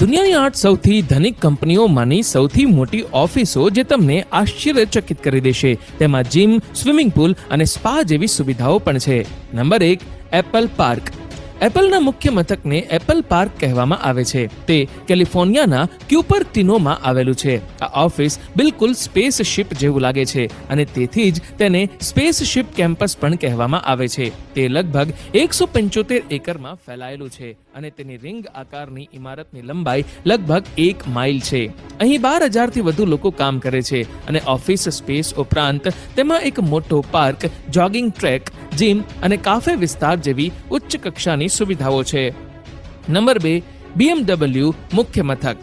દુનિયાની 8 સૌથી ધનિક કંપનીઓમાંની સૌથી મોટી ઓફિસો જે તમને આશ્ચર્યચકિત કરી દેશે. તેમાં જીમ, સ્વિમિંગ પુલ અને સ્પા જેવી સુવિધાઓ પણ છે. Number 1, Apple park. એપલના મુખ્ય મથકને એપલ પાર્ક કહેવામાં આવે છે. તે કેલિફોર્નિયાના ક્યુપરટિનોમાં આવેલું છે. આ ઓફિસ બિલકુલ સ્પેસશિપ જેવું લાગે છે અને તેથી જ તેને સ્પેસશિપ કેમ્પસ પણ કહેવામાં આવે છે. તે લગભગ 175 એકરમાં ફેલાયેલું છે અને તેની રિંગ આકારની ઇમારતની લંબાઈ લગભગ 1 માઇલ છે. અહીં 12,000થી વધુ લોકો કામ કરે છે અને ઓફિસ સ્પેસ ઉપરાંત તેમાં એક મોટો પાર્ક, જોગિંગ ટ્રેક, જીમ અને કાફે વિસ્તાર જેવી ઉચ્ચ કક્ષાની સુવિધાઓ છે. નંબર 2, BMW મુખ્ય મથક.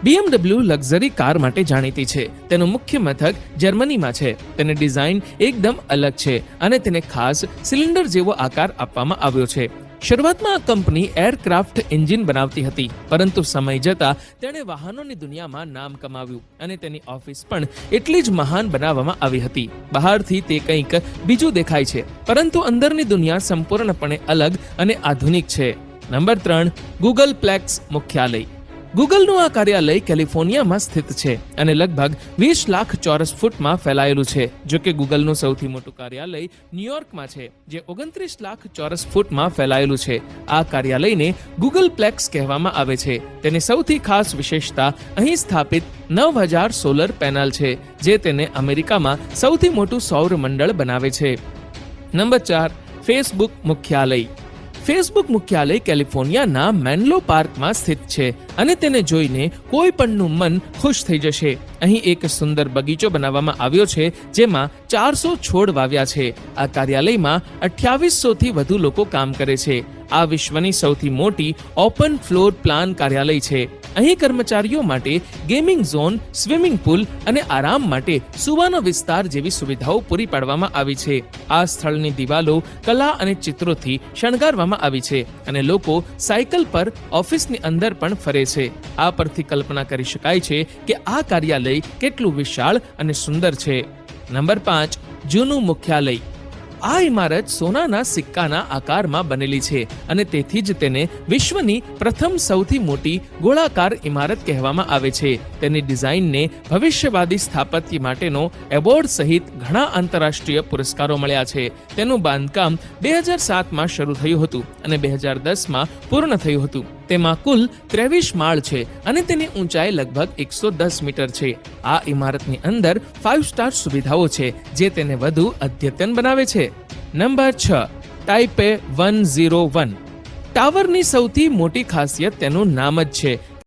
BMW લક્ઝરી કાર માટે જાણીતી છે. તેનું મુખ્ય મથક જર્મનીમાં છે. તેની ડિઝાઇન એકદમ અલગ છે અને તેને ખાસ સિલિન્ડર જેવો આકાર આપવામાં આવ્યો છે. શરૂઆતમાં આ કંપની એરક્રાફ્ટ એન્જિન બનાવતી હતી, પરંતુ સમય જતાં તેણે વાહનોની દુનિયામાં નામ કમાવ્યું અને તેની ઓફિસ પણ એટલી જ મહાન બનાવવામાં આવી હતી. બહારથી તે કંઈક બીજું દેખાય છે, પરંતુ અંદરની દુનિયા સંપૂર્ણપણે અલગ અને આધુનિક છે. નંબર 3, ગૂગલ પ્લેક્સ મુખ્યાલય. ગૂગલનું આ કાર્યાલય કેલિફોર્નિયામાં સ્થિત છે અને લગભગ 20 લાખ ચોરસ ફૂટમાં ફેલાયેલું છે. જો કે ગૂગલનું સૌથી મોટું કાર્યાલય ન્યુયોર્કમાં છે, જે 29 લાખ ચોરસ ફૂટમાં ફેલાયેલું છે. આ કાર્યાલયને ગૂગલ પ્લેક્સ કહેવામાં આવે છે. તેની સૌથી ખાસ વિશેષતા અહીં સ્થાપિત 9,000 સોલર પેનલ છે, જે તેને અમેરિકામાં સૌથી મોટું સૌર મંડળ બનાવે છે. નંબર 4, ફેસબુક મુખ્યાલય. ફેસબુક મુખ્યાલય કેલિફોર્નિયાના મેન્લો પાર્કમાં સ્થિત છે અને તેને જોઈને કોઈ પણનું મન ખુશ થઈ જશે. અહીં એક સુંદર બગીચો બનાવવામાં આવ્યો છે, જેમાં 400 છોડ વાવ્યા છે. આ કાર્યાલયમાં 2800થી વધુ લોકો કામ કરે છે. આ વિશ્વની સૌથી મોટી ઓપન ફ્લોર પ્લાન કાર્યાલય છે. અહીં કર્મચારીઓ માટે ગેમિંગ ઝોન, સ્વિમિંગ પુલ અને આરામ માટે સુવાનો વિસ્તાર જેવી સુવિધાઓ પૂરી પાડવામાં આવી છે. આ સ્થળની દિવાલો કલા અને ચિત્રોથી શણગારવામાં આવી છે અને લોકો સાયકલ પર ઓફિસની અંદર પણ ફરે છે. આ પરથી કલ્પના કરી શકાય છે કે આ કાર્યાલય કેટલું વિશાળ અને સુંદર છે. નંબર 5, જૂનું મુખ્યાલય. આ ઇમારત સોનાના સિક્કાના આકારમાં બનેલી છે અને તેથી જ તેને વિશ્વની પ્રથમ સૌથી મોટી ગોળાકાર ઇમારત કહેવામાં આવે છે. તેની ડિઝાઇનને ભવિષ્યવાદી સ્થાપત્ય માટેનો એવોર્ડ સહિત ઘણા આંતરરાષ્ટ્રીય પુરસ્કારો મળ્યા છે. તેનું બાંધકામ 2007માં શરૂ થયું હતું અને 2010માં પૂર્ણ થયું હતું. તેમાં કુલ 23 માળ છે અને તેની ઊંચાઈ લગભગ 110 મીટર છે. આ ઇમારતની અંદર 5 સ્ટાર સુવિધાઓ છે, જે તેને વધુ અદ્યતન બનાવે છે. Number 6, Taipei 101. ટાવરની સૌથી મોટી ખાસિયત તેનું નામ જ છે.